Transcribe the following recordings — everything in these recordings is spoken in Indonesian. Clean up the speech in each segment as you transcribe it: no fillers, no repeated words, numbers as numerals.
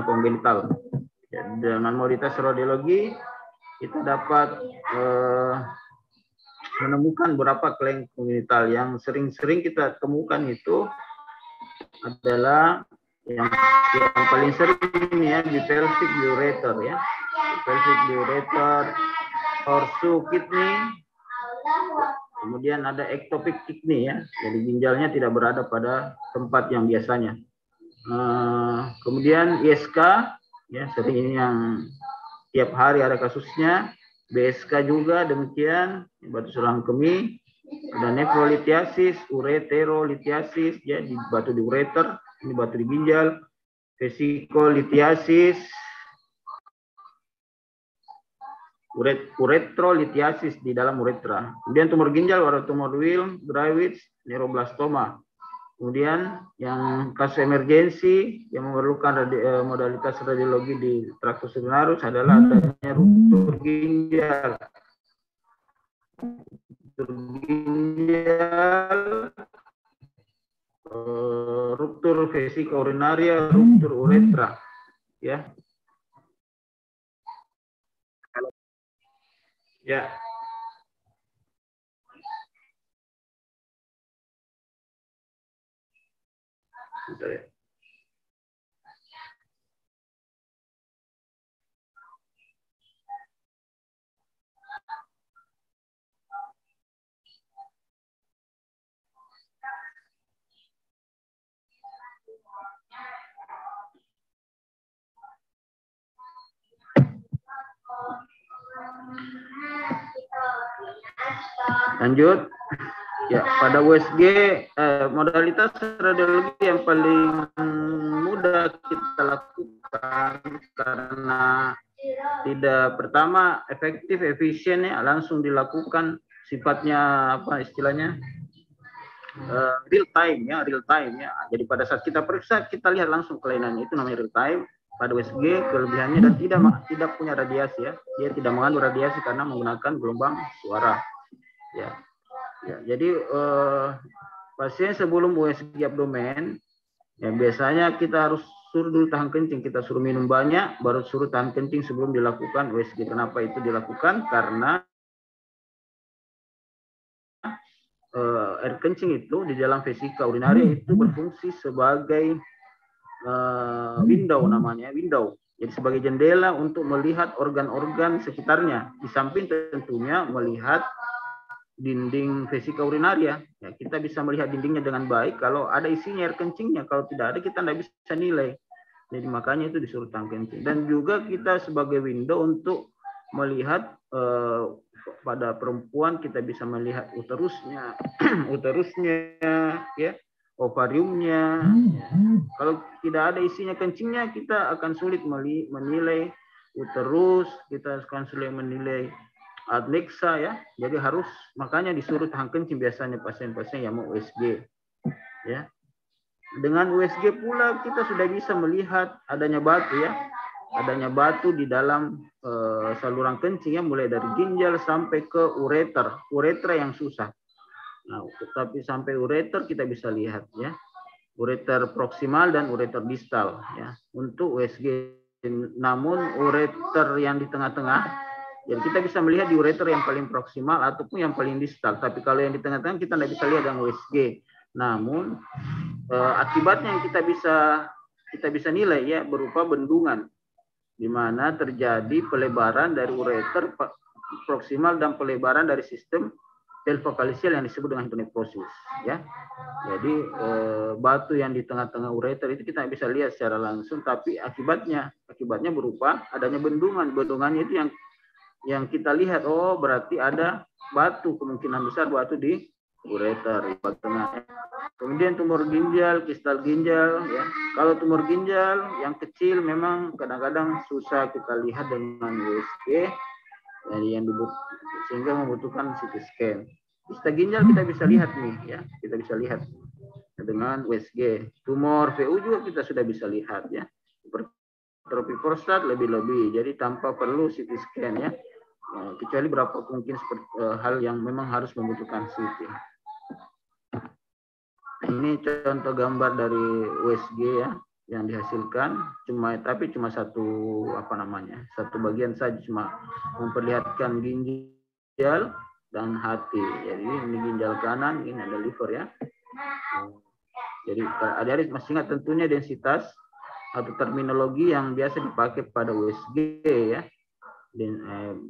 kelainan kongenital. Ya, dengan modalitas radiologi kita dapat menemukan beberapa kelainan kongenital yang sering-sering kita temukan itu adalah yang paling sering ya di pelvic ureter ya, pelvic ureter, horseshoe kidney, kemudian ada ectopic kidney ya, jadi ginjalnya tidak berada pada tempat yang biasanya. Kemudian ISK ya, sering ini yang tiap hari ada kasusnya. BSK juga demikian, batu selang kemih, ada nefrolithiasis, ureterolithiasis ya, di batu di ureter, ini batu di ginjal, vesikolithiasis, uretrolithiasis di dalam uretra. Kemudian tumor ginjal, ada tumor Wilm, Grawitz, neuroblastoma. Kemudian yang kasus emergensi yang memerlukan modalitas radiologi di traktus urinaris adalah adanya ruptur ginjal. Ruptur vesika urinaria, ruptur uretra, ya. Ya. Bentar ya. Lanjut. Ya, pada USG modalitas radiologi yang paling mudah kita lakukan karena tidak, pertama efektif, efisien ya, langsung dilakukan, sifatnya apa istilahnya, real time ya, real time ya. Jadi pada saat kita periksa kita lihat langsung kelainannya, itu namanya real time. Pada USG kelebihannya dan tidak punya radiasi ya, dia tidak mengandung radiasi karena menggunakan gelombang suara ya. Ya, jadi pasien sebelum USG abdomen, ya biasanya kita harus suruh dulu tahan kencing, kita suruh minum banyak, baru suruh tahan kencing sebelum dilakukan USG. Kenapa itu dilakukan? Karena air kencing itu di dalam vesika urinaria itu berfungsi sebagai window namanya, window. Jadi sebagai jendela untuk melihat organ-organ sekitarnya. Di samping tentunya melihat dinding vesika urinaria, ya, kita bisa melihat dindingnya dengan baik kalau ada isinya air kencingnya, kalau tidak ada kita tidak bisa nilai. Jadi makanya itu disuruh tahan kencing. Dan juga kita sebagai window untuk melihat pada perempuan kita bisa melihat uterusnya, uterusnya, ya, ovariumnya. Ya. Kalau tidak ada isinya kencingnya kita akan sulit menilai uterus, kita akan sulit menilai adnexa ya, jadi harus, makanya disuruh tahan kencing biasanya pasien-pasien yang mau USG ya. Dengan USG pula kita sudah bisa melihat adanya batu ya, adanya batu di dalam saluran kencing ya, mulai dari ginjal sampai ke uretra yang susah. Nah, tapi sampai ureter kita bisa lihat ya, ureter proksimal dan ureter distal ya untuk USG. Namun ureter yang di tengah-tengah, jadi kita bisa melihat di ureter yang paling proksimal ataupun yang paling distal. Tapi kalau yang di tengah-tengah kita tidak bisa lihat dengan USG. Namun akibatnya yang kita bisa nilai ya berupa bendungan, di mana terjadi pelebaran dari ureter proksimal dan pelebaran dari sistem pelvokalisial yang disebut dengan hidronefrosis. Ya, jadi batu yang di tengah-tengah ureter itu kita bisa lihat secara langsung, tapi akibatnya berupa adanya bendungan. Bendungannya itu yang kita lihat, oh berarti ada batu, kemungkinan besar batu di ureter di tengah. Kemudian tumor ginjal, kistal ginjal ya. Kalau tumor ginjal yang kecil memang kadang-kadang susah kita lihat dengan USG, jadi yang sehingga membutuhkan CT scan. Kistal ginjal kita bisa lihat nih ya, kita bisa lihat dengan USG. Tumor VU juga kita sudah bisa lihat ya. Hipertrofi prostat lebih-lebih, jadi tanpa perlu CT scan ya. Kecuali berapa mungkin seperti hal yang memang harus membutuhkan CT. Ini contoh gambar dari USG ya. yang dihasilkan, tapi cuma satu satu bagian saja, cuma memperlihatkan ginjal dan hati. Jadi ini ginjal kanan, ini ada liver ya. Jadi adik-adik masih ingat tentunya densitas atau terminologi yang biasa dipakai pada USG ya.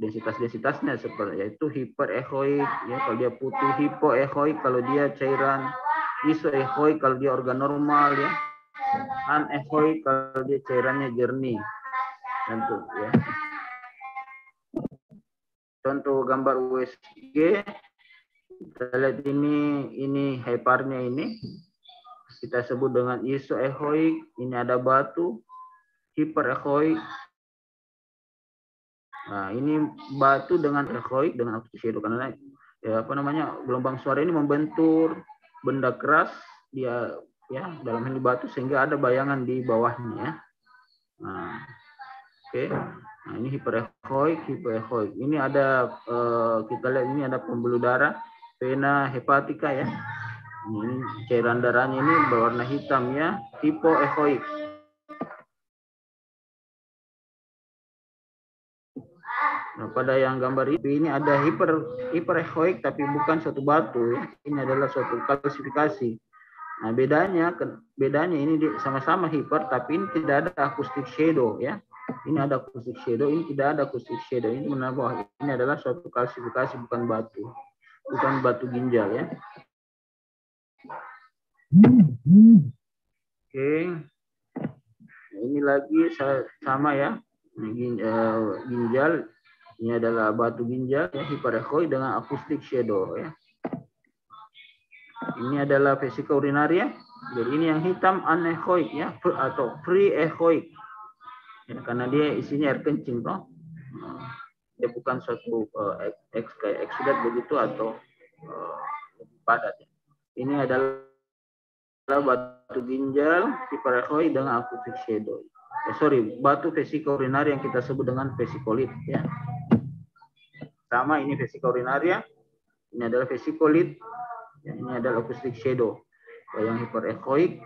Densitasnya seperti yaitu hiperechoik ya kalau dia putih, hipoechoik kalau dia cairan, isoechoik kalau dia organ normal ya, anechoik kalau dia cairannya jernih. Tentu ya. Contoh gambar USG, kita lihat ini heparnya ini kita sebut dengan isoechoik, ini ada batu, hiperechoik. Nah, ini batu dengan echoik dengan acoustic shadow karena gelombang suara ini membentur benda keras dia ya dalam ini batu sehingga ada bayangan di bawahnya. Nah, oke. Nah, ini hiperechoik, hipoechoik. Ini ada kita lihat ini ada pembuluh darah, vena hepatica ya. Ini cairan darahnya ini berwarna hitam ya, hipoechoik. Nah, pada yang gambar ini ada hiperechoik tapi bukan suatu batu ya. Ini adalah suatu klasifikasi. Nah, bedanya ini sama-sama hiper tapi ini tidak ada acoustic shadow ya. Ini ada acoustic shadow, ini tidak ada acoustic shadow. Ini menambah ini adalah suatu klasifikasi bukan batu ginjal ya. Oke. Nah, ini lagi sama ya. Ginjal ini adalah batu ginjal ya, hiperechoik dengan acoustic shadow ya. Ini adalah vesika urinaria. Jadi ini yang hitam anechoik ya atau free echoik. Ya, karena dia isinya air kencing toh. Dia bukan suatu kayak eksudat begitu atau lebih padat. Ya. Ini adalah batu ginjal hiperechoik dengan acoustic shadow. Batu vesika urinaria yang kita sebut dengan vesikolit ya. Sama ini vesika urinaria, ini adalah vesikolit, ya, ini adalah acoustic shadow. Yang hiperechoik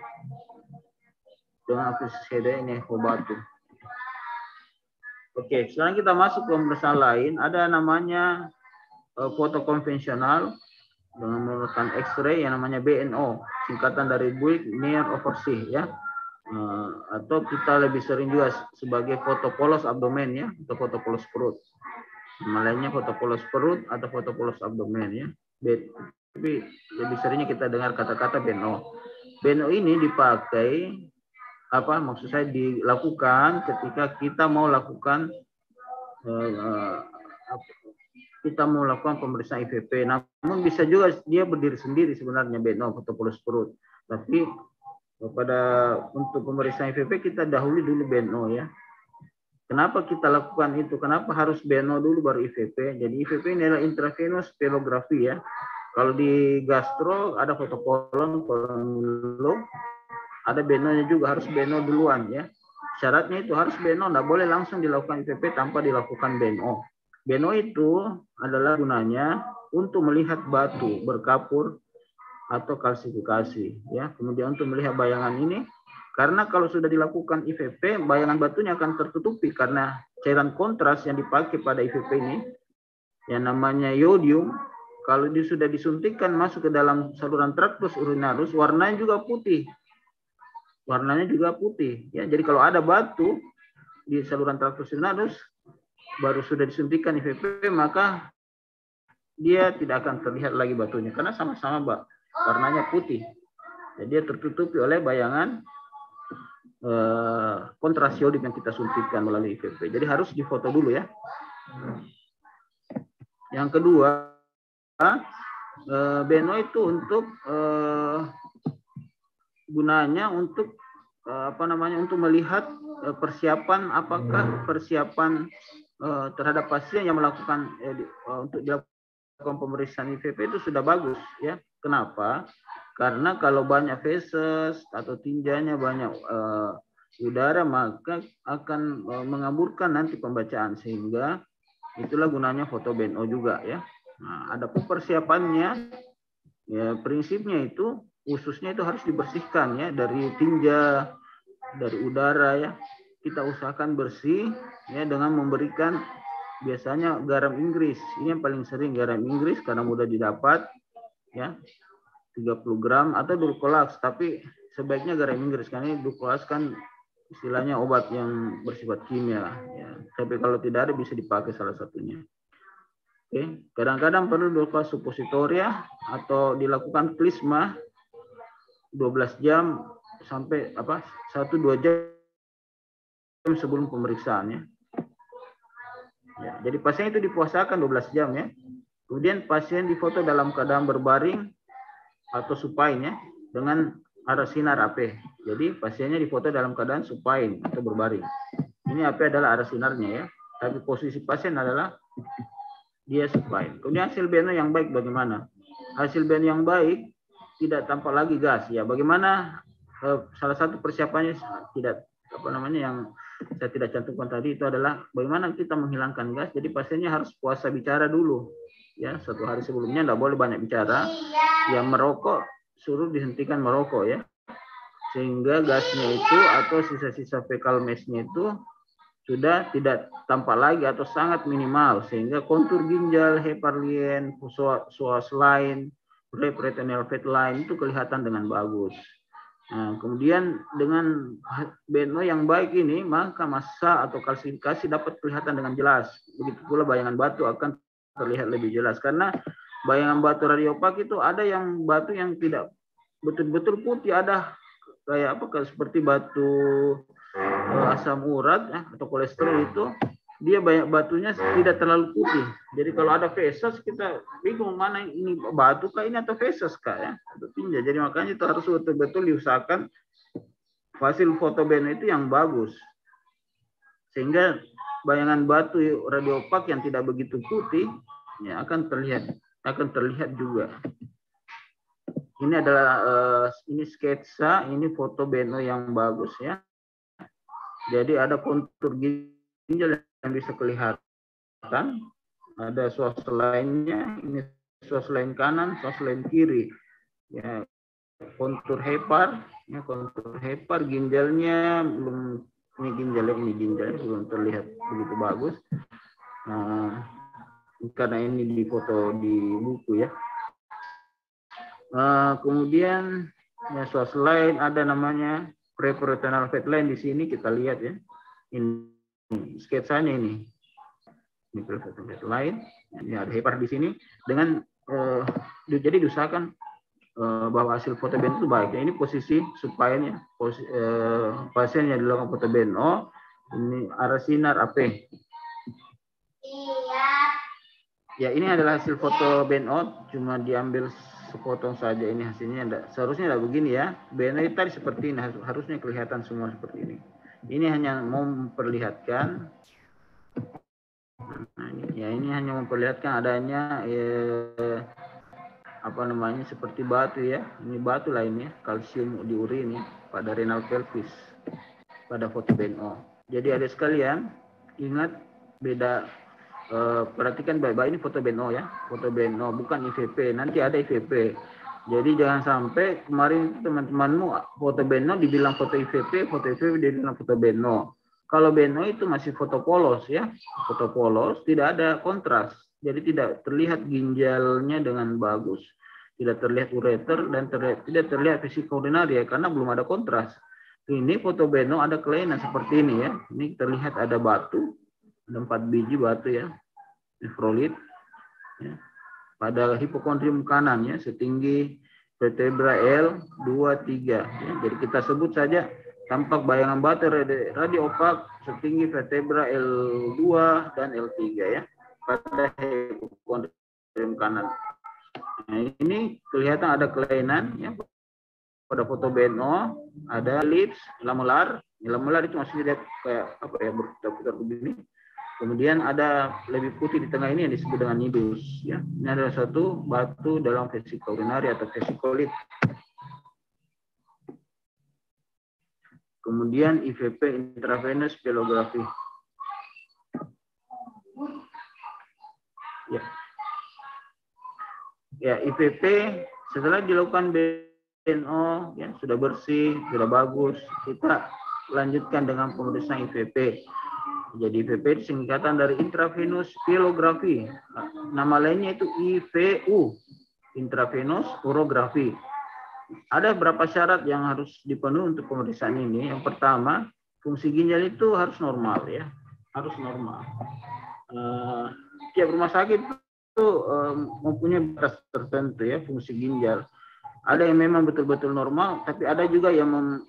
dengan acoustic shadow ini echo batu. Oke, sekarang kita masuk ke pemeriksaan lain. Ada namanya foto konvensional dengan menggunakan X-ray yang namanya BNO, singkatan dari Buick Near Overseas ya. Atau kita lebih sering juga sebagai foto polos abdomen ya, atau foto polos perut. Nama lainnya foto polos perut atau foto polos abdomen ya. Tapi lebih seringnya kita dengar kata-kata BNO. BNO ini dipakai maksud saya dilakukan ketika kita mau lakukan pemeriksaan IVP. Namun bisa juga dia berdiri sendiri sebenarnya BNO foto polos perut. Tapi untuk pemeriksaan IVP kita dahulu dulu BNO ya. Kenapa kita lakukan itu? Kenapa harus BNO dulu baru IVP? Jadi IVP ini adalah intravenous pelografi ya. Kalau di gastro ada foto kolon dulu, ada BNO-nya juga, harus BNO duluan ya. Syaratnya itu harus BNO, nggak boleh langsung dilakukan IVP tanpa dilakukan BNO. BNO itu adalah gunanya untuk melihat batu berkapur atau kalsifikasi ya. Kemudian untuk melihat bayangan ini, karena kalau sudah dilakukan IVP, bayangan batunya akan tertutupi karena cairan kontras yang dipakai pada IVP ini, yang namanya iodium, kalau dia sudah disuntikkan masuk ke dalam saluran traktus urinarus, warnanya juga putih. Ya, jadi kalau ada batu di saluran traktus urinarus, baru sudah disuntikkan IVP, maka dia tidak akan terlihat lagi batunya, karena sama-sama warnanya putih. Jadi dia tertutupi oleh bayangan kontras iodik yang kita suntikkan melalui IVP. Jadi harus difoto dulu ya. Yang kedua, BNO itu untuk gunanya untuk untuk melihat persiapan terhadap pasien yang melakukan untuk dilakukan pemeriksaan IVP itu sudah bagus ya. Kenapa? Karena kalau banyak feses atau tinjanya banyak udara, maka akan mengaburkan nanti pembacaan, sehingga itulah gunanya foto BNO juga ya. Nah, ada persiapannya ya, prinsipnya itu ususnya itu harus dibersihkan ya dari tinja, dari udara ya, kita usahakan bersih ya dengan memberikan biasanya garam Inggris. Ini yang paling sering, garam Inggris karena mudah didapat ya, 30 gram, atau Dulcolax, tapi sebaiknya garam Inggris karena ini Dulcolax kan istilahnya obat yang bersifat kimia ya. Tapi kalau tidak ada bisa dipakai salah satunya. Oke, kadang-kadang perlu Dulcolax suppositoria atau dilakukan plasma 12 jam sampai 1-2 jam sebelum pemeriksaannya. Ya, jadi pasien itu dipuasakan 12 jam ya. Kemudian pasien difoto dalam keadaan berbaring atau supine ya, dengan arah sinar AP. Jadi pasiennya difoto dalam keadaan supine atau berbaring. Ini AP adalah arah sinarnya ya. Tapi posisi pasien adalah dia supine. Kemudian hasil BNO yang baik bagaimana? Hasil BNO yang baik tidak tampak lagi gas ya. Bagaimana salah satu persiapannya tidak yang saya tidak cantumkan tadi itu adalah bagaimana kita menghilangkan gas. Jadi pasiennya harus puasa bicara dulu ya, 1 hari sebelumnya tidak boleh banyak bicara. Yang merokok suruh dihentikan merokok ya, sehingga gasnya itu atau sisa-sisa fekal mass-nya itu sudah tidak tampak lagi atau sangat minimal, sehingga kontur ginjal, heparlien, psoas line, retroperitoneal fat line itu kelihatan dengan bagus. Nah, kemudian dengan BNO yang baik ini, maka massa atau kalsifikasi dapat kelihatan dengan jelas. Begitu pula bayangan batu akan terlihat lebih jelas, karena bayangan batu radiopak itu ada yang batu yang tidak betul-betul putih, ada kayak seperti batu asam urat atau kolesterol itu dia banyak batunya tidak terlalu putih. Jadi kalau ada feses kita bingung mana ini batu kah ini atau feses kah ya, atau tinja. Jadi makanya itu harus betul-betul diusahakan hasil foto BNO itu yang bagus, sehingga bayangan batu radiopak yang tidak begitu putih ya akan terlihat juga. Ini adalah ini sketsa, ini foto BNO yang bagus ya. Jadi ada kontur ginjal yang bisa kelihatan, ada psoas lainnya, ini psoas lain kanan, psoas lain kiri. Ya, kontur hepar, ya kontur hepar, ginjalnya belum, ini ginjalnya belum terlihat begitu bagus. Nah, karena ini difoto di buku ya. Kemudian ya psoas lain ada namanya preperitoneal fat line di sini kita lihat ya. Ini sketsanya ini. Ini preperitoneal fat line. Ini ada hepar di sini dengan jadi diusahakan bahwa hasil foto BNO itu baik. Ini posisi supine-nya, pasien yang dilakukan foto BNO, ini arah sinar AP. Ya, ini adalah hasil foto BNO, cuma diambil sepotong saja, ini hasilnya. Seharusnya tidak begini ya. BNO tadi seperti ini, harusnya kelihatan semua seperti ini. Ini hanya mau memperlihatkan, ini hanya memperlihatkan adanya seperti batu ya. Ini batu lainnya, kalsium di urin ya, pada renal pelvis pada foto BNO. Jadi adik sekalian, ingat beda. Perhatikan baik-baik, ini foto BNO ya, foto BNO bukan IVP. Nanti ada IVP, jadi jangan sampai kemarin teman-temanmu foto BNO dibilang foto IVP dibilang foto BNO. Kalau BNO itu masih foto polos ya, foto polos, tidak ada kontras, jadi tidak terlihat ginjalnya dengan bagus, tidak terlihat ureter, dan tidak terlihat vesika urinaria karena belum ada kontras. Ini foto BNO ada kelainan seperti ini ya, ini terlihat ada batu. Ada 4 biji batu ya, nefrolit ya, pada hipokondrium kanan ya, setinggi vertebra L23 ya. Jadi kita sebut saja tampak bayangan batu radiopak setinggi vertebra L2 dan L3 ya, pada hipokondrium kanan. Nah, ini kelihatan ada kelainan ya. Pada foto BNO ada lips, lamelar itu masih lihat kayak berputar-putar begini. Kemudian ada lebih putih di tengah ini yang disebut dengan nidus. Ya, ini adalah suatu batu dalam vesika urinaria atau vesikolit. Kemudian IVP intravenous pyelografi. Ya, IVP setelah dilakukan BNO ya sudah bersih, sudah bagus, kita lanjutkan dengan pemeriksaan IVP. Jadi IVP itu singkatan dari intravenous pielography. Nama lainnya itu IVU, intravenous urografi. Ada beberapa syarat yang harus dipenuhi untuk pemeriksaan ini. Yang pertama, fungsi ginjal itu harus normal ya, harus normal. Tiap rumah sakit itu mempunyai batas tertentu ya fungsi ginjal. Ada yang memang betul-betul normal, tapi ada juga yang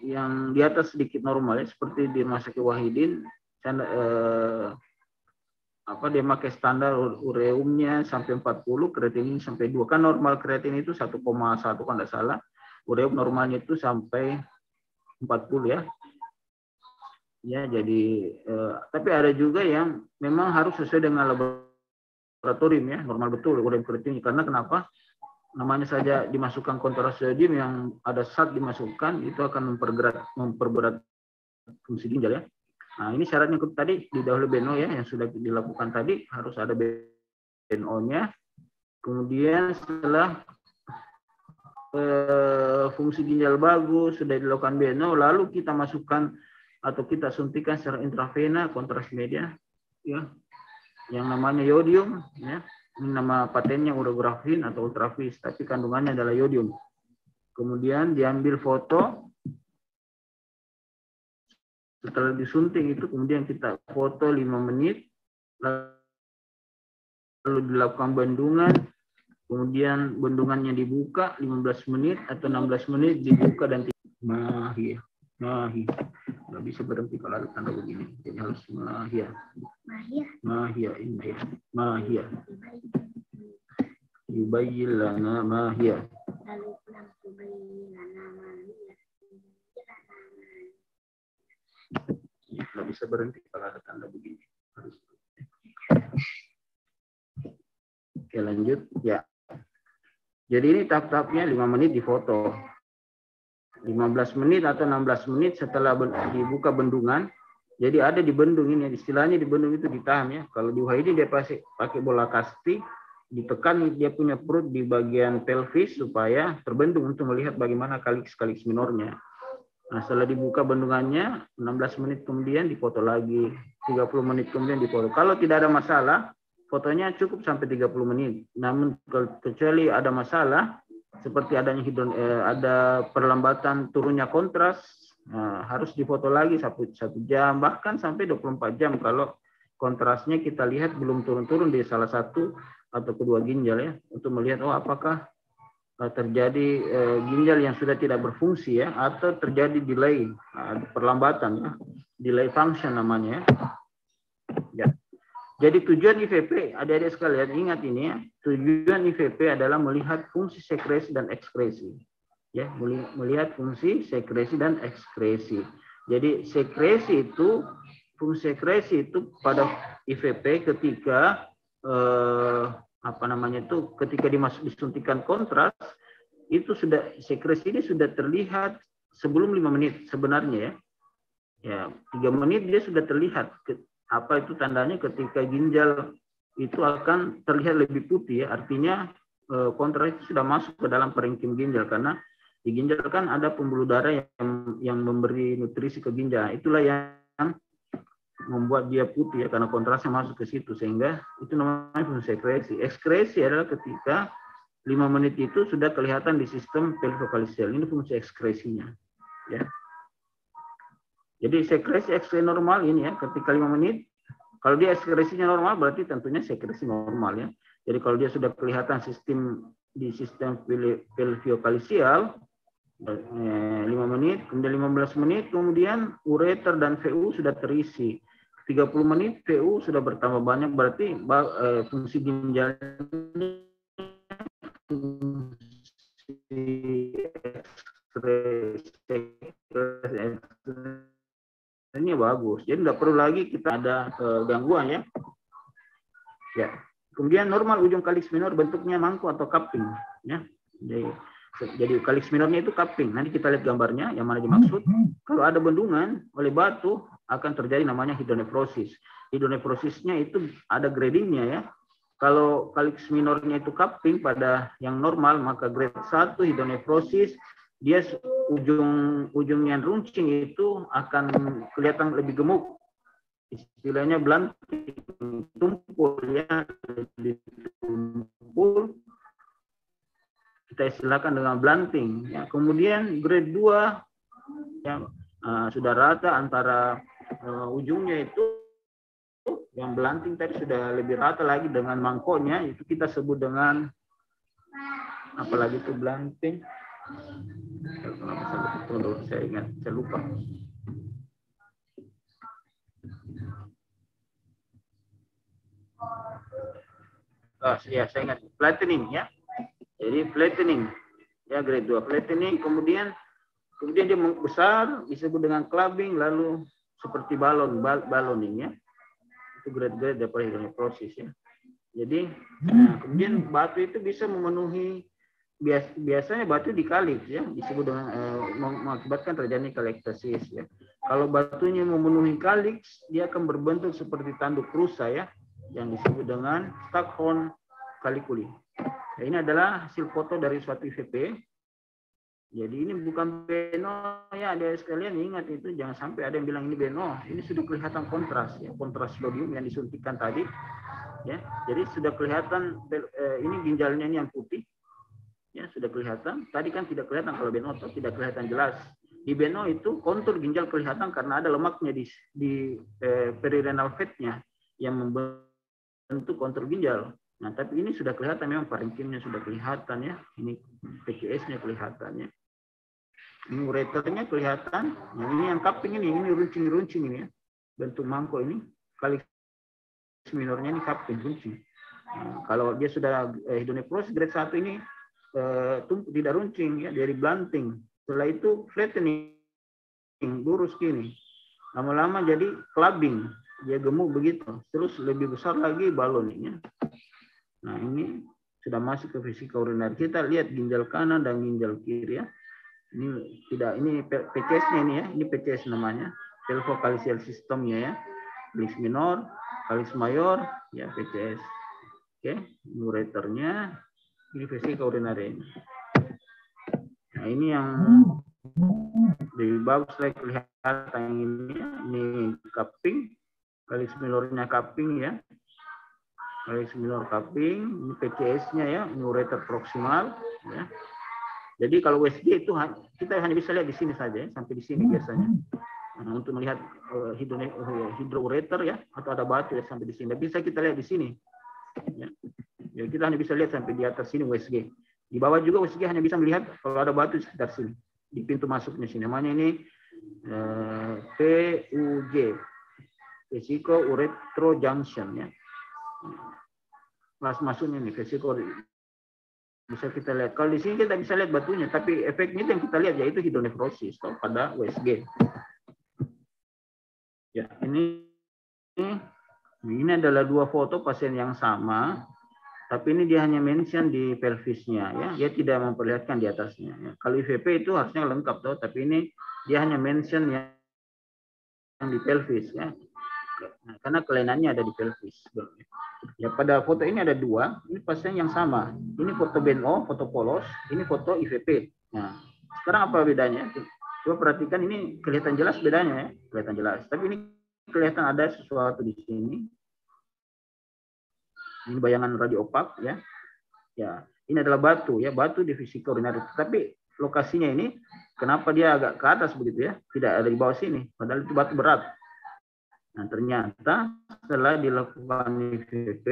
di atas sedikit normal ya, seperti di Rumah Sakit Wahidin, dia pakai standar ureumnya sampai 40, kreatinin sampai 2. Kan normal kreatin itu 1,1 kalau tidak salah. Ureum normalnya itu sampai 40 ya. Ya, jadi tapi ada juga yang memang harus sesuai dengan laboratorium ya, normal betul ureum kreatinnya. Karena kenapa? Namanya saja dimasukkan kontrasodium yang ada zat dimasukkan, itu akan memperberat fungsi ginjal ya. Nah, ini syaratnya tadi di dahulu BNO ya, yang sudah dilakukan tadi harus ada BNO-nya. Kemudian setelah fungsi ginjal bagus, sudah dilakukan BNO, lalu kita masukkan atau kita suntikan secara intravena kontras media ya, yang namanya yodium ya. Ini nama patennya urografin atau ultravis, tapi kandungannya adalah yodium. Kemudian diambil foto. Setelah disunting itu kemudian kita foto 5 menit, lalu dilakukan bendungan, kemudian bendungannya dibuka 15 menit atau 16 menit dibuka dan mahia. Nggak bisa berhenti kalau ada tanda begini, jadi harus mahia. Mahia. Yubayyin lana mahia. Nggak bisa berhenti kalau ada tanda begini. Oke, lanjut ya. Jadi ini tahap-tahapnya 5 menit difoto. 15 menit atau 16 menit setelah dibuka bendungan. Jadi ada di bendung ini, istilahnya di bendung itu ditahan ya. Kalau di Wahidi dia pakai bola kasti, ditekan dia punya perut di bagian pelvis supaya terbendung untuk melihat bagaimana kaliks minornya. Nah, setelah dibuka bendungannya, 16 menit kemudian difoto lagi, 30 menit kemudian difoto. Kalau tidak ada masalah, fotonya cukup sampai 30 menit. Namun kecuali ada masalah, seperti ada perlambatan turunnya kontras, harus difoto lagi 1 jam, bahkan sampai 24 jam kalau kontrasnya kita lihat belum turun-turun di salah satu atau kedua ginjal ya, untuk melihat apakah terjadi ginjal yang sudah tidak berfungsi ya, atau terjadi delay, perlambatan ya, delay function namanya ya. Jadi tujuan IVP, adik-adik sekalian ingat ini ya, tujuan IVP adalah melihat fungsi sekresi dan ekskresi ya, melihat fungsi sekresi dan ekskresi. Jadi fungsi sekresi itu pada IVP ketika ketika disuntikan kontras, itu sudah sekresi ini sudah terlihat sebelum 5 menit sebenarnya ya. 3 menit dia sudah terlihat. Apa itu tandanya? Ketika ginjal itu akan terlihat lebih putih ya, artinya kontras itu sudah masuk ke dalam parenkim ginjal, karena di ginjal kan ada pembuluh darah yang memberi nutrisi ke ginjal. Itulah yang membuat dia putih ya, karena kontrasnya masuk ke situ, sehingga itu namanya fungsi sekresi. Ekskresi adalah ketika 5 menit itu sudah kelihatan di sistem pelvivokalisial. Ini fungsi ekskresinya ya. Jadi sekresi normal ini ya, ketika 5 menit, kalau dia ekskresinya normal berarti tentunya sekresi normal ya. Jadi kalau dia sudah kelihatan di sistem pelvivokalisial 5 menit, kemudian 15 menit, kemudian ureter dan VU sudah terisi. 30 menit VU sudah bertambah banyak, berarti fungsi ginjal ini bagus. Jadi tidak perlu lagi kita ada gangguan ya. Ya. Kemudian normal ujung kaliks minor bentuknya mangkuk atau cupping ya. Jadi kaliks minornya itu cupping. Nanti kita lihat gambarnya yang mana dimaksud. Kalau ada bendungan oleh batu akan terjadi namanya hidronefrosis. Hidronefrosisnya itu ada gradingnya ya. Kalau kaliks minornya itu cupping pada yang normal, maka grade 1 hidronefrosis, dia ujungnya runcing itu akan kelihatan lebih gemuk. Istilahnya blanting, tumpul ya, tumpul. Kita istilahkan dengan blanting. Ya. Kemudian grade 2 ya, sudah rata antara ujungnya itu, yang blanting tadi sudah lebih rata lagi dengan mangkoknya, itu kita sebut dengan apalagi itu blanting. Saya ingat, saya lupa. Ya, saya ingat flattening ya. Jadi flattening ya, grade 2 flattening, kemudian dia besar disebut dengan clubbing, lalu seperti balloning ya. Itu grade-grade daripada hidronephrosis ya. Jadi kemudian batu itu bisa memenuhi, biasanya batu dikalik ya, disebut dengan mengakibatkan terjadi kalektasis ya. Kalau batunya memenuhi kaliks, dia akan berbentuk seperti tanduk rusa ya, yang disebut dengan Staghorn caliculi. Ya, ini adalah hasil foto dari suatu IVP. Jadi ini bukan beno ya, ada sekalian ingat itu, jangan sampai ada yang bilang ini beno. Ini sudah kelihatan kontras ya, kontras sodium yang disuntikkan tadi ya. Jadi sudah kelihatan ini ginjalnya ini yang putih ya, sudah kelihatan. Tadi kan tidak kelihatan kalau beno, tidak kelihatan jelas. Di beno itu kontur ginjal kelihatan karena ada lemaknya di perirenal fatnya yang membentuk kontur ginjal. Nah, tapi ini sudah kelihatan, memang parenkimnya sudah kelihatan ya. Ini PCS-nya kelihatan ya. Ini ureternya kelihatan. Nah, ini yang cupping ini runcing-runcing ini ya. Bentuk mangkok ini, kaliks minornya ini cupping, runcing. Nah, kalau dia sudah hidronephrosis grade 1 ini tidak runcing ya, dari blanting. Setelah itu flattening, lurus gini. Lama-lama jadi clubbing, dia gemuk begitu. Terus lebih besar lagi baloningnya. Nah, ini sudah masuk ke fisika uriner. Kita lihat ginjal kanan dan ginjal kiri ya. Ini PCS-nya ini ya. Ini PCS namanya. Pelvocalicial systemnya ya. Calyx minor, calyx mayor, ya PCS. Oke, ureternya. Ini fisika uriner ini. Nah, ini yang lebih bagus lagi kelihatan ini. Ini cupping, calyx minornya cupping ya. Calyx minor cupping, ini PCS-nya ya, ini ureter proximal ya. Jadi kalau USG itu kita hanya bisa lihat di sini saja ya, sampai di sini biasanya. Nah, untuk melihat hidroureter ya, atau ada batu ya sampai di sini. Bisa kita lihat di sini. Ya. Ya, kita hanya bisa lihat sampai di atas sini USG. Di bawah juga USG hanya bisa melihat kalau ada batu di sekitar sini. Di pintu masuknya sini. Namanya ini PUJ, Vesico Uretro Junction ya. Kelas masuknya nih vesiko bisa kita lihat. Kalau di sini kita bisa lihat batunya, tapi efeknya yang kita lihat yaitu hidronephrosis pada USG. Ya, ini adalah dua foto pasien yang sama, tapi ini dia hanya mention di pelvisnya ya, dia tidak memperlihatkan di atasnya. Ya. Kalau IVP itu harusnya lengkap tuh, tapi ini dia hanya mention yang di pelvis ya. Karena kelainannya ada di pelvis. Ya, pada foto ini ada dua, ini pasien yang sama. Ini foto BNO, foto polos, ini foto IVP. Nah, sekarang apa bedanya? Coba perhatikan, ini kelihatan jelas bedanya ya, kelihatan jelas. Tapi ini kelihatan ada sesuatu di sini. Ini bayangan radio opak ya. Ya, ini adalah batu ya, batu di vesika uriner. Tapi lokasinya ini kenapa dia agak ke atas begitu ya? Tidak ada di bawah sini, padahal itu batu berat. Nah, ternyata setelah dilakukan IVP,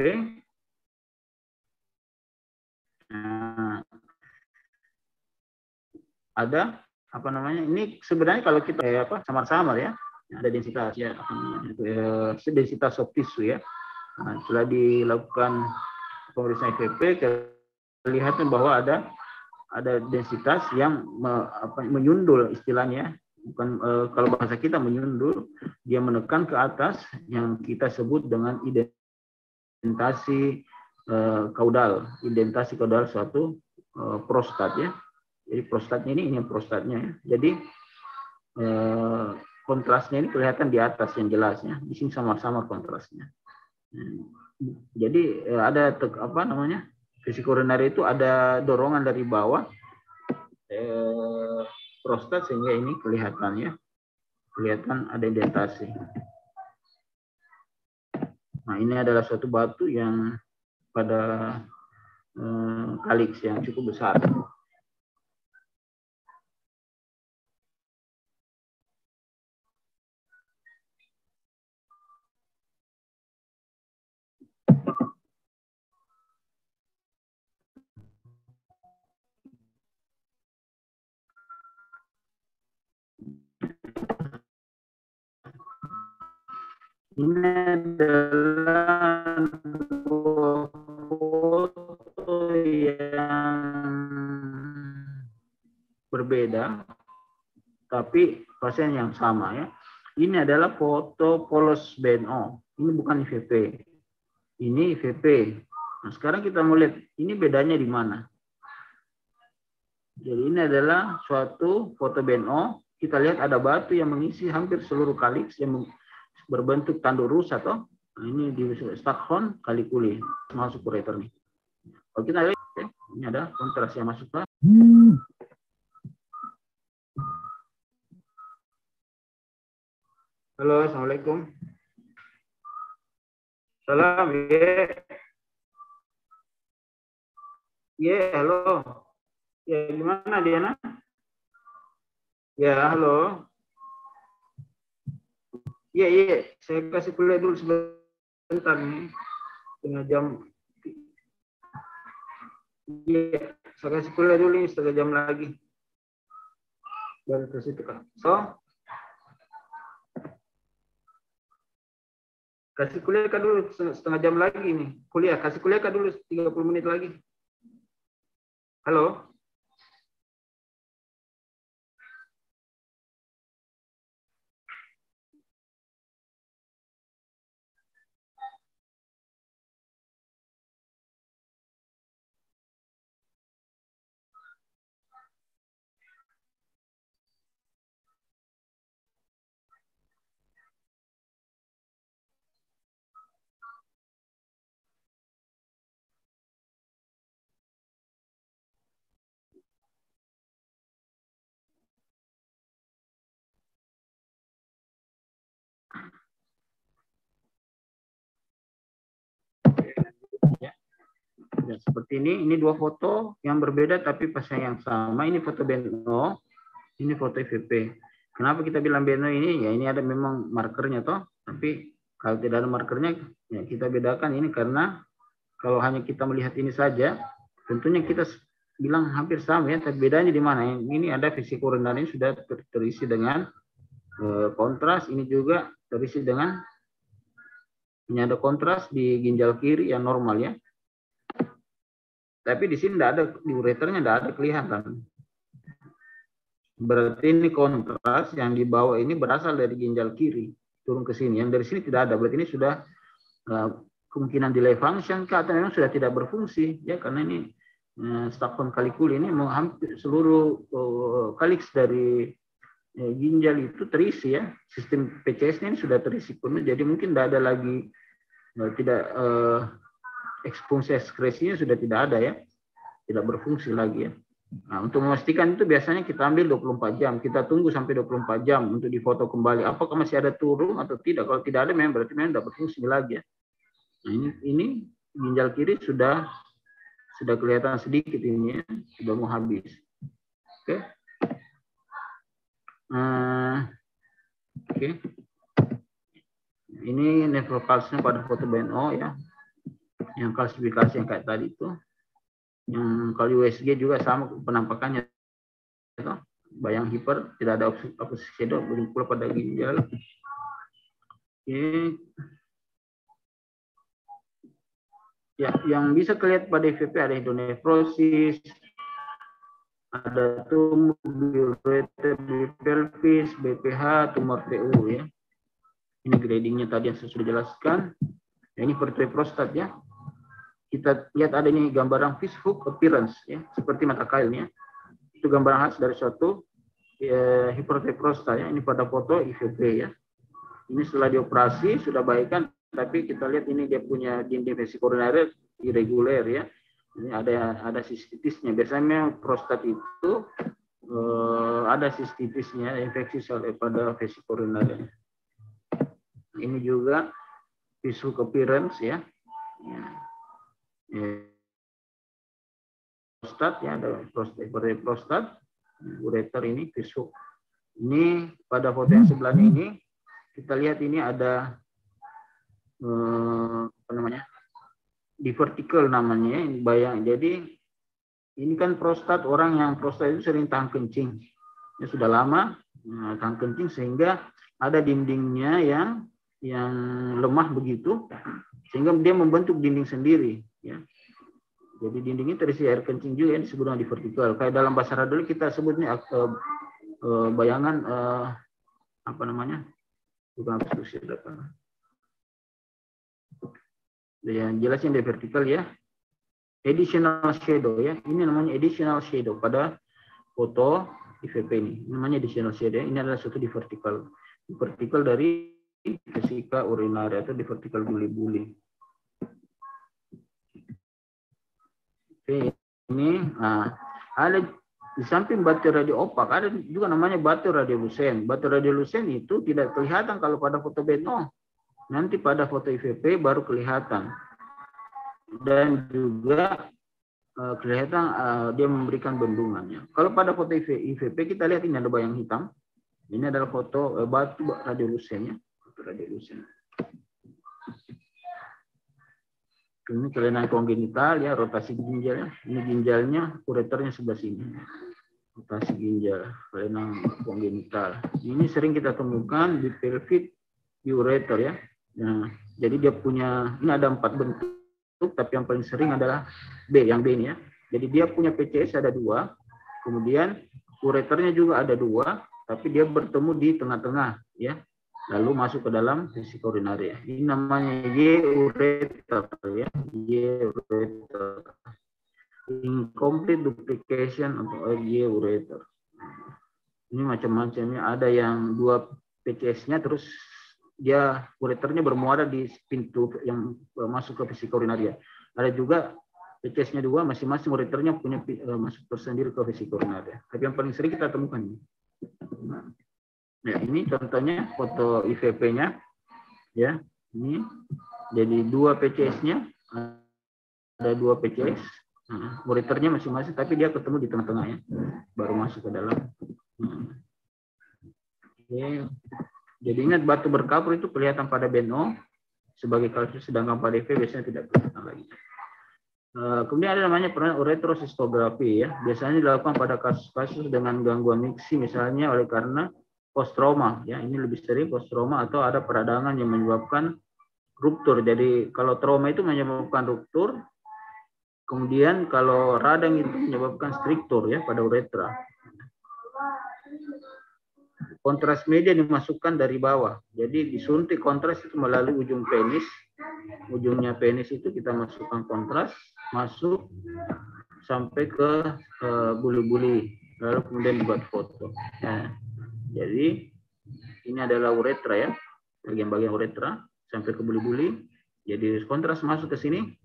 ada apa namanya? Ini sebenarnya kalau kita samar-samar ya, ada densitas ya, densitas soft tissue ya. Nah, setelah dilakukan pemeriksaan IVP, kelihatan bahwa ada densitas yang menyundul istilahnya. Bukan kalau bahasa kita menyundul, dia menekan ke atas yang kita sebut dengan indentasi kaudal suatu prostat ya. Jadi prostatnya ini prostatnya ya. Jadi kontrasnya ini kelihatan di atas yang jelasnya. Di sini sama-sama kontrasnya. Jadi ada vesika uriner itu ada dorongan dari bawah prostat sehingga ini kelihatan ya, kelihatan ada indentasi. Nah, ini adalah suatu batu yang pada kaliks yang cukup besar. Ini adalah foto yang berbeda, tapi pasien yang sama ya. Ini adalah foto polos BNO. Ini bukan IVP. Ini IVP. Nah, sekarang kita mau lihat ini bedanya di mana. Jadi ini adalah suatu foto BNO. Kita lihat ada batu yang mengisi hampir seluruh kaliks yang berbentuk tanduk rusa toh. Nah, ini di Stockholm Kalikuli masuk ureter nih. Kalau kita lihat ya, ini ada kontras yang masuk ke. Halo, assalamualaikum. Salam ya, halo. Ya, gimana Diana? Ya, halo. Iya, saya kasih kuliah dulu sebentar nih, setengah jam. Iya, saya kasih kuliah dulu nih, setengah jam lagi. Baru ke situ kan. So, kasih kuliah kan dulu setengah jam lagi nih. Kuliah, kasih kuliah kan dulu 30 menit lagi. Halo. Ya, seperti ini dua foto yang berbeda tapi pasien yang sama. Ini foto BNO, ini foto IVP. Kenapa kita bilang BNO ini? Ya ini ada memang markernya toh, tapi kalau tidak ada markernya ya kita bedakan ini karena kalau hanya kita melihat ini saja, tentunya kita bilang hampir sama ya, tapi bedanya di mana? Ini ada vesicourinary ini sudah terisi dengan kontras, ini juga terisi dengan ini ada kontras di ginjal kiri yang normal ya. Tapi di sini tidak ada, di ureternya tidak ada kelihatan. Berarti ini kontras yang di bawah ini berasal dari ginjal kiri turun ke sini. Yang dari sini tidak ada. Berarti ini sudah kemungkinan delay function atau memang sudah tidak berfungsi ya, karena ini Stockholm Kalikuli ini hampir seluruh kaliks dari ginjal itu terisi ya. Sistem PCS ini sudah terisi penuh. Jadi mungkin tidak ada lagi tidak ekspunsi ekskresinya sudah tidak ada ya, tidak berfungsi lagi ya. Nah, untuk memastikan itu biasanya kita ambil 24 jam, kita tunggu sampai 24 jam untuk difoto kembali apakah masih ada turun atau tidak. Kalau tidak ada memang berarti memang tidak berfungsi lagi ya. Nah, ini ginjal kiri sudah kelihatan sedikit ini ya, sudah mau habis. Oke. Oke. Ini nefrokalsinya pada foto BNO ya. Yang klasifikasi yang kayak tadi itu, yang kalau USG juga sama penampakannya, itu bayang hiper, tidak ada oksido, belum pula pada ginjal. Oke. Ya, yang bisa kelihatan pada IVP ada hidronefrosis, ada tumor biureter pelvis, BPH, tumor PU ya. Ini gradingnya tadi yang saya sudah jelaskan. Ya, ini hipertrofi prostat ya. Kita lihat ada ini gambaran fishhook appearance ya, seperti mata kailnya. Itu gambaran khas dari suatu hipertrofi prostat ya. Ini pada foto IVP ya. Ini setelah dioperasi sudah baikkan, tapi kita lihat ini dia punya dinding vesicourinary irregular ya. Ini ada sistitisnya. Biasanya prostat itu ada sistitisnya, infeksi sel pada vesicula urinaria. Ini juga physical appearance ya. Prostat ya, ada prostat, ureter ini visuk. Ini pada foto yang sebelah ini kita lihat ini ada apa namanya, di vertikal namanya, bayang. Jadi ini kan prostat, orang yang prostat itu sering tahan kencing ya, sudah lama tahan kencing sehingga ada dindingnya yang lemah begitu, sehingga dia membentuk dinding sendiri ya. Jadi dindingnya terisi air kencing juga yang disebut dengan di vertikal. Kayak dalam bahasa radiolik kita sebutnya bayangan apa namanya? Bukan abstruksi apa. Yang jelas yang di vertikal ya. Additional shadow ya. Ini namanya additional shadow pada foto IVP ini. Namanya additional shadow. Ini adalah suatu di vertikal. Di vertikal dari vesika urinaria atau di vertikal buli-buli. Oke, ini ada di samping batu radio opak, ada juga namanya batu radiolucent. Batu radiolucent itu tidak kelihatan kalau pada foto BNO. Nanti pada foto IVP baru kelihatan. Dan juga kelihatan dia memberikan bendungannya. Kalau pada foto IVP kita lihat ini ada bayang hitam. Ini adalah foto batu radiolucent ya. Batu radiolucent. Ini kelainan kongenital ya, rotasi ginjal. Ini ginjalnya, ureternya sebelah sini. Rotasi ginjal, kelainan kongenital. Ini sering kita temukan di pelvic ureter ya. Nah, jadi dia punya, ini ada 4 bentuk, tapi yang paling sering adalah B, yang B ini ya. Jadi dia punya PCS ada 2, kemudian ureternya juga ada 2, tapi dia bertemu di tengah-tengah ya. Lalu masuk ke dalam vesicula urinaria. Ini namanya Y ureter ya, Y ureter. Incomplete duplication untuk Y ureter. Ini macam-macamnya. Ada yang 2 PCS-nya terus dia ureternya bermuara di pintu yang masuk ke vesicula urinaria. Ada juga PCS-nya 2, masing-masing ureternya punya masuk tersendiri ke vesicula urinaria. Tapi yang paling sering kita temukan ini. Ya, ini contohnya foto IVP-nya ya. Ini jadi 2 PCS-nya, ada 2 PCS. Ureternya masing-masing, tapi dia ketemu di tengah-tengah ya, baru masuk ke dalam. Oke. Jadi ingat batu berkapur itu kelihatan pada BNO sebagai kalsium, sedangkan pada IV biasanya tidak kelihatan lagi. Kemudian ada namanya uretrosistografi ya. Biasanya dilakukan pada kasus-kasus dengan gangguan miksi, misalnya oleh karena post trauma ya. Ini lebih sering post trauma atau ada peradangan yang menyebabkan ruptur. Jadi kalau trauma itu menyebabkan ruptur, kemudian kalau radang itu menyebabkan striktur ya pada uretra. Kontras media dimasukkan dari bawah. Jadi disuntik kontras itu melalui ujung penis. Ujungnya penis itu kita masukkan kontras, masuk sampai ke bulu-buli, lalu kemudian dibuat foto. Nah, jadi ini adalah uretra ya, bagian-bagian uretra sampai ke buli-buli. Jadi kontras masuk ke sini,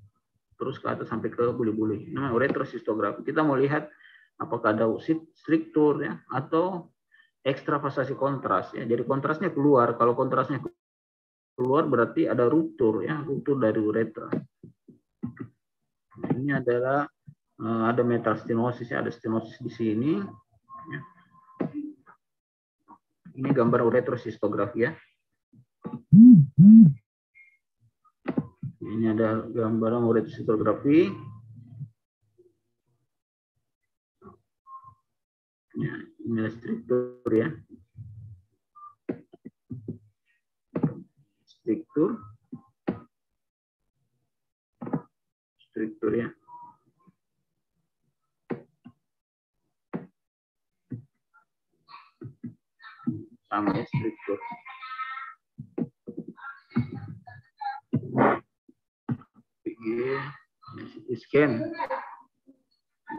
terus ke atas sampai ke buli-buli. Namanya uretrosistografi. Kita mau lihat apakah ada striktur ya atau ekstravasasi kontras ya. Jadi kontrasnya keluar. Kalau kontrasnya keluar berarti ada ruptur ya, ruptur dari uretra. Ini adalah ada metastenosis ya, ada stenosis di sini. Ya. Ini gambar uretrosistografi ya. Ini ada gambaran uretrosistografi. Ya, ini adalah struktur ya. Struktur ya. Sama ya, struktur. CT scan.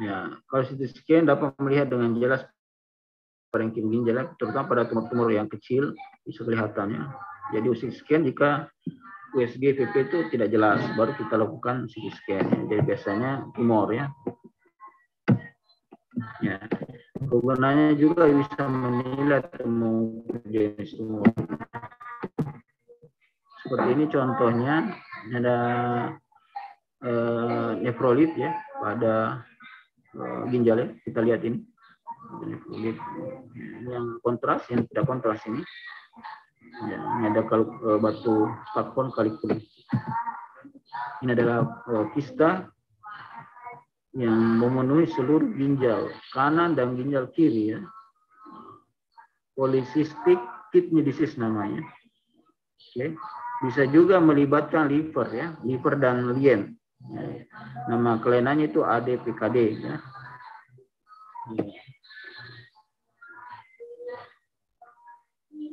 Ya, kalau CT scan dapat melihat dengan jelas parenkim ginjal, terutama pada tumor-tumor yang kecil bisa kelihatannya. Jadi CT scan jika USG, VP itu tidak jelas, baru kita lakukan CT scan. Jadi biasanya tumor ya. Ya, kegunaannya juga bisa menilai temu jenis tumor. Seperti ini contohnya, ada nefrolit ya pada ginjal ya. Kita lihat ini. Nefrolit yang kontras, yang tidak kontras ini. Ya, ini ada batu spakpon kalikulit. Ini adalah kista yang memenuhi seluruh ginjal kanan dan ginjal kiri ya. Polycystic kidney disease namanya. Oke. Bisa juga melibatkan liver ya, liver dan lien. Nama kelainannya itu ADPKD ya.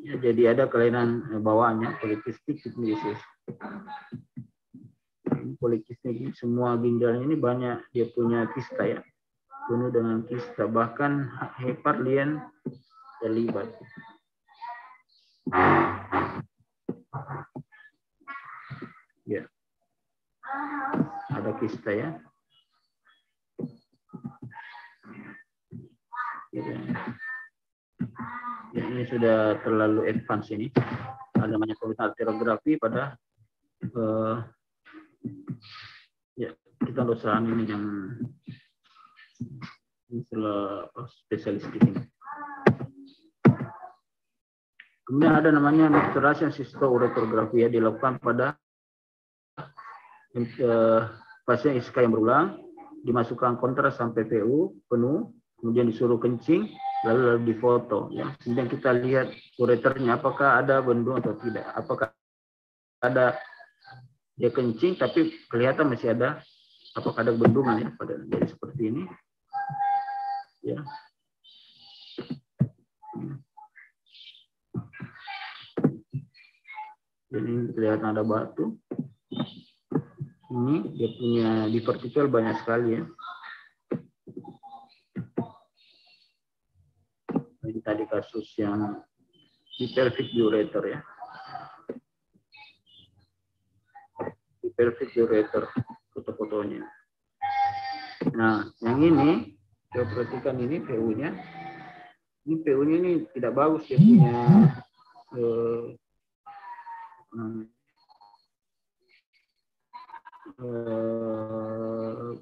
Ya, jadi ada kelainan bawaannya polycystic kidney disease. Polikistik semua ginjal ini banyak dia punya kista ya, penuh dengan kista, bahkan hepar, lien, terlibat. Ya, ada kista ya. Ya, ini sudah terlalu advance ini. Ada namanya arteriografi pada ya, kita usahakan ini yang spesialis di sini. Kemudian ada namanya mixturation cystouretografi ya, dilakukan pada pasien ISK yang berulang, dimasukkan kontras sampai PU penuh, kemudian disuruh kencing, lalu difoto ya. Kemudian kita lihat ureternya apakah ada bendung atau tidak, apakah ada dia kencing tapi kelihatan masih ada, apakah ada bendungan ya, pada jadi seperti ini ya. Jadi kelihatan ada batu. Ini dia punya di vertikal banyak sekali ya. Ini tadi kasus yang di pelvic ureter ya. Di pelvic ureter foto-fotonya. Nah, yang ini coba perhatikan ini PU-nya. Ini PU-nya ini tidak bagus, dia punya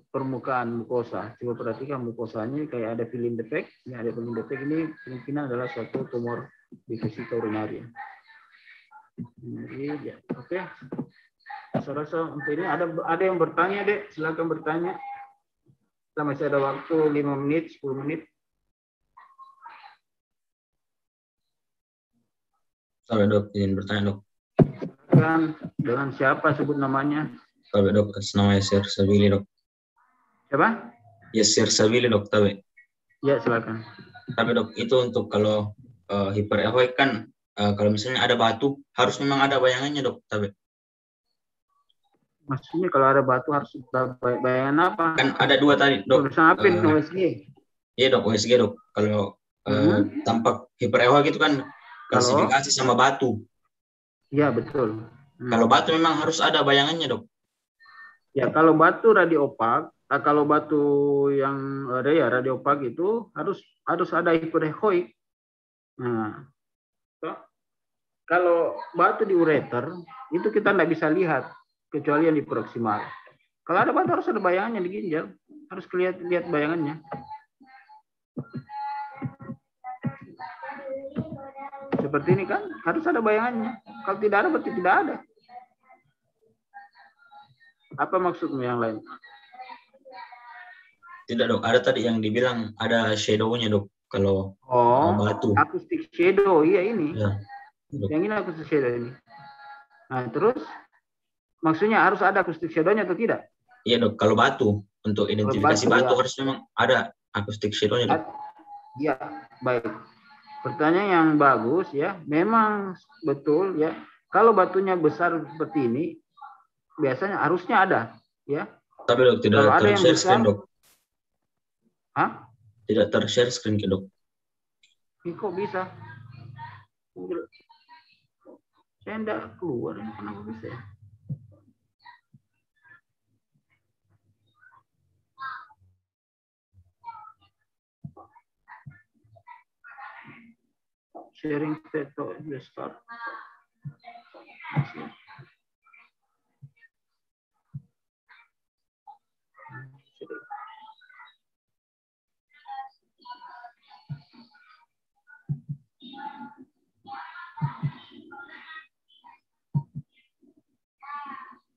permukaan mukosa. Coba perhatikan mukosanya kayak ada filling defect. Ini ada filling defect, ini kemungkinan adalah suatu tumor di vesika urinaria. Jadi, ya. Oke. Saya rasa untuk ini ada yang bertanya, Dek. Silakan bertanya. Kita masih ada waktu 5 menit, 10 menit. Kalau Dok ingin bertanya, Dok. Dengan siapa sebut namanya? Tabe Dok, nama Yasir Sabili, Dok. Siapa? Yasir Sabili, Dok, tabe. Ya, silakan. Tapi Dok, itu untuk kalau hiperechoik kan kalau misalnya ada batu, harus memang ada bayangannya, Dok, tabe. Maksudnya kalau ada batu harus ada bayangan apa? Kan ada dua tadi, Dok. Tulisan apa itu USG? Iya, Dok, USG, Dok. Kalau tampak hiperechoik itu kan klasifikasi sama batu. Iya, betul. Kalau batu memang harus ada bayangannya, Dok. Ya, kalau batu radiopak, kalau batu yang ada ya radiopak itu harus ada hiperechoik. Nah, kalau batu di ureter itu kita tidak bisa lihat kecuali yang di proksimal. Kalau ada batu harus ada bayangannya di ginjal, harus lihat bayangannya. Seperti ini kan, harus ada bayangannya. Kalau tidak ada, berarti tidak ada. Apa maksudmu yang lain? Tidak, Dok. Ada tadi yang dibilang ada shadow-nya, Dok. Kalau batu. Acoustic shadow, iya ini. Ya, yang ini acoustic shadow ini. Nah, terus maksudnya harus ada acoustic shadow-nya atau tidak? Iya, Dok. Kalau batu, untuk identifikasi batu harus memang ada acoustic shadow-nya, Dok. Iya, baik. Pertanyaan yang bagus ya, memang betul ya. Kalau batunya besar seperti ini, biasanya harusnya ada ya. Tapi Dok, tidak ter-share screen, Dok. Hah? Tidak ter-share screen, Dok. Ini kok bisa? Saya tidak keluar, kenapa bisa ya? sharing to the start.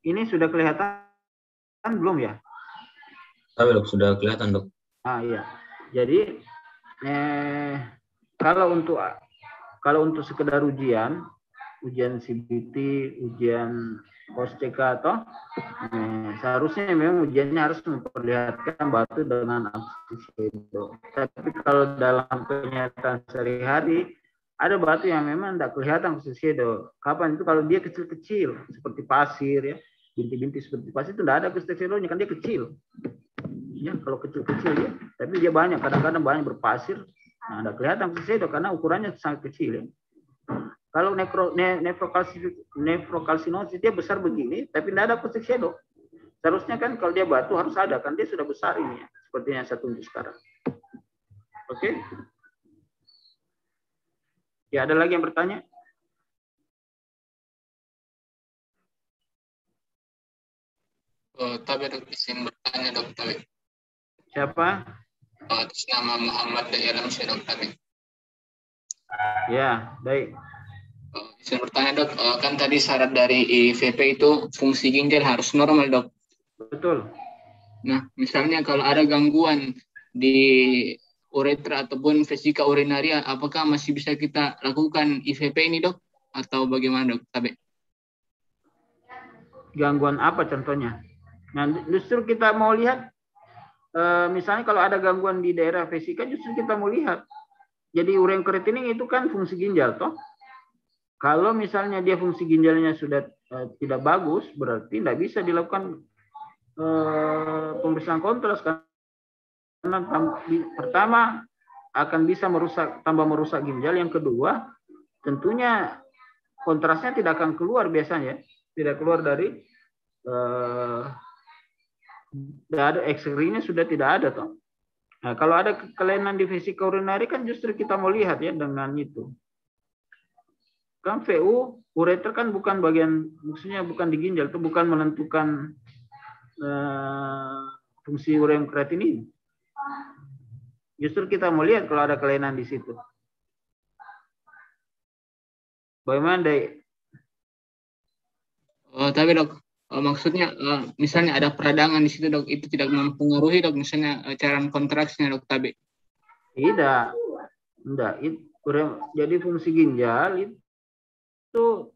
Ini sudah kelihatan belum ya? Dok, sudah kelihatan dok. Iya. Jadi kalau untuk sekedar ujian CBT, ujian POS-CK atau seharusnya memang ujiannya harus memperlihatkan batu dengan aksi shadow. Tapi kalau dalam kenyataan sehari-hari ada batu yang memang tidak kelihatan aksi shadow. Kapan itu? Kalau dia kecil-kecil seperti pasir ya, binti-binti seperti pasir itu tidak ada aksi shadow-nya, kan dia kecil. Ya, kalau kecil-kecil ya, tapi dia banyak, kadang-kadang banyak berpasir. Nah, tidak kelihatan aksi shadow karena ukurannya sangat kecil ya. Kalau nefrokalsinosis dia besar begini, tapi tidak ada aksi shadow. Seharusnya kan kalau dia batu harus ada, kan dia sudah besar ini ya, seperti yang saya tunjuk sekarang. Oke? Ya, ada lagi yang bertanya? Tapi dok, izin bertanya dok, tapi. Siapa? Atas nama Muhammad dari Alamsyah dok, tapi. Ya, baik. Izin bertanya dok, kan tadi syarat dari IVP itu fungsi ginjal harus normal dok. Betul. Nah, misalnya kalau ada gangguan di uretra ataupun vesika urinaria, apakah masih bisa kita lakukan IVP ini dok? Atau bagaimana dok? Tapi. Gangguan apa contohnya? Nah, justru kita mau lihat, misalnya kalau ada gangguan di daerah vesika, justru kita mau lihat. Jadi ureum creatinine itu kan fungsi ginjal, toh. Kalau misalnya dia fungsi ginjalnya sudah tidak bagus, berarti tidak bisa dilakukan pemeriksaan kontras, karena pertama akan bisa tambah merusak ginjal. Yang kedua, tentunya kontrasnya tidak akan keluar biasanya, tidak keluar dari ada X-ray-nya sudah tidak ada toh. Nah, kalau ada kelainan di vesika urinari kan justru kita mau lihat ya dengan itu. Kan VU ureter kan bukan bagian, maksudnya bukan di ginjal, itu bukan menentukan fungsi ureum creatinine. Justru kita mau lihat kalau ada kelainan di situ. Bagaimana, Dai? Tapi dok, maksudnya misalnya ada peradangan di situ dok, itu tidak mempengaruhi dok, misalnya cairan kontraksinya dok, tapi? Tidak. Jadi fungsi ginjal itu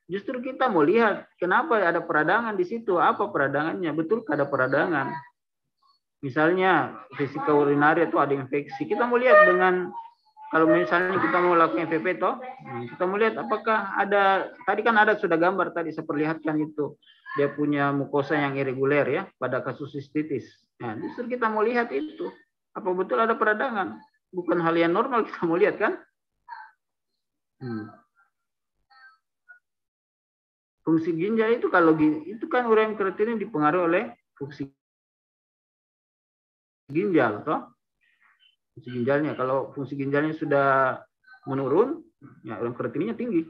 justru kita mau lihat kenapa ada peradangan di situ, apa peradangannya, betul ada peradangan. Misalnya vesika urinari itu ada infeksi, kita mau lihat dengan, kalau misalnya kita mau lakukan FVP toh, kita mau lihat apakah ada, tadi kan ada sudah gambar tadi saya perlihatkan itu, dia punya mukosa yang irreguler ya pada kasus sistitis. Nah, justru kita mau lihat itu, apa betul ada peradangan, bukan hal yang normal kita mau lihat kan. Fungsi ginjal itu kalau itu kan ureum creatinine dipengaruhi oleh fungsi ginjal toh. Fungsi ginjalnya, kalau fungsi ginjalnya sudah menurun, ya ureum creatinine tinggi.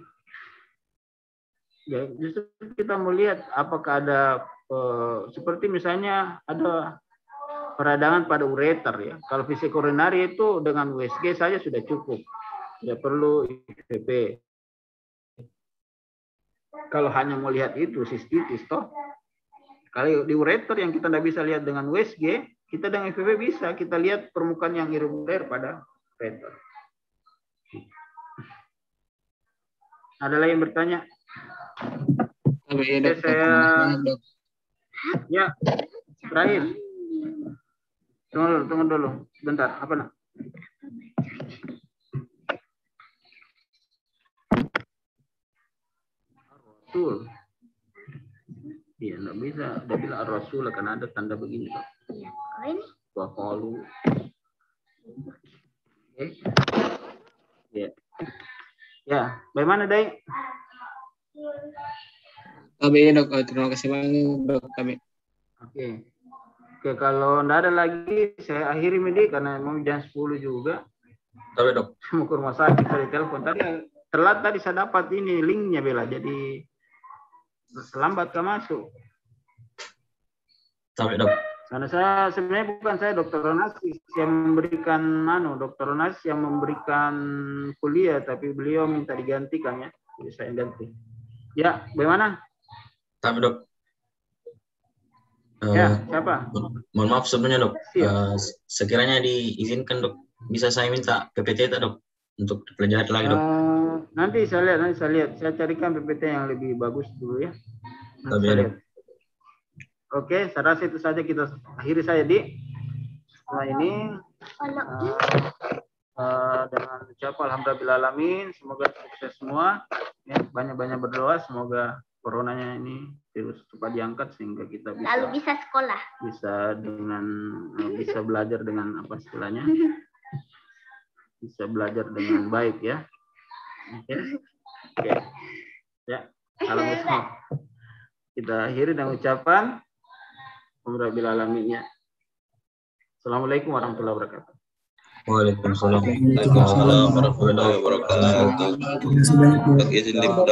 Ya, justru kita melihat apakah ada seperti misalnya ada peradangan pada ureter ya. Kalau vesika urinari itu dengan USG saja sudah cukup. Tidak perlu IVP. Kalau hanya mau lihat itu sistitis toh. Kalau di ureter yang kita tidak bisa lihat dengan USG, kita dengan IVP bisa kita lihat permukaan yang irreguler pada ureter. Ada lagi yang bertanya? Ya, ya, terakhir. Tunggu dulu, sebentar. Apa nak? Rasul. Iya, nggak bisa. Udah bilang Rasul akan ada tanda begini. Iya. Ini. Wah, kalau. Oke. Ya. Ya, bagaimana, Dai? Tapi dok, terima kasih banyak dok. Tapi. Oke, kalau nggak ada lagi, saya akhiri Medi karena memang jam 10 juga. Tahu dok. Mau ke rumah sakit saya telepon tadi, telat tadi saya dapat ini linknya Bella, jadi terlambat ke masuk. Tahu dok. Karena saya sebenarnya bukan saya Dokter Ronasis yang memberikan Dokter Ronasis yang memberikan kuliah, tapi beliau minta digantikan ya, jadi saya ganti. Ya, bagaimana? Tahu dok. Ya, siapa? Mohon maaf sebelumnya dok. Sekiranya diizinkan dok, bisa saya minta PPT tak dok untuk dipelajari lagi dok? Nanti saya lihat. Saya carikan PPT yang lebih bagus dulu ya. Nanti saya lihat. Oke, saya rasa itu saja kita akhiri saya di setelah ini dengan ucapan alhamdulillahirrahmanirrahim, semoga sukses semua ya, banyak-banyak berdoa semoga coronanya ini virus cepat diangkat sehingga kita bisa sekolah, bisa belajar dengan apa istilahnya, bisa belajar dengan baik ya. Oke. Ya, alhamdulillah. Kita akhiri dengan ucapan alhamdulillahirrahmanirrahim. Assalamualaikum warahmatullahi wabarakatuh. Waalaikumsalam. Waalaikumsalam warahmatullahi wabarakatuh. Izin dok.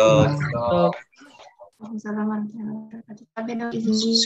Assalamualaikum warahmatullahi wabarakatuh.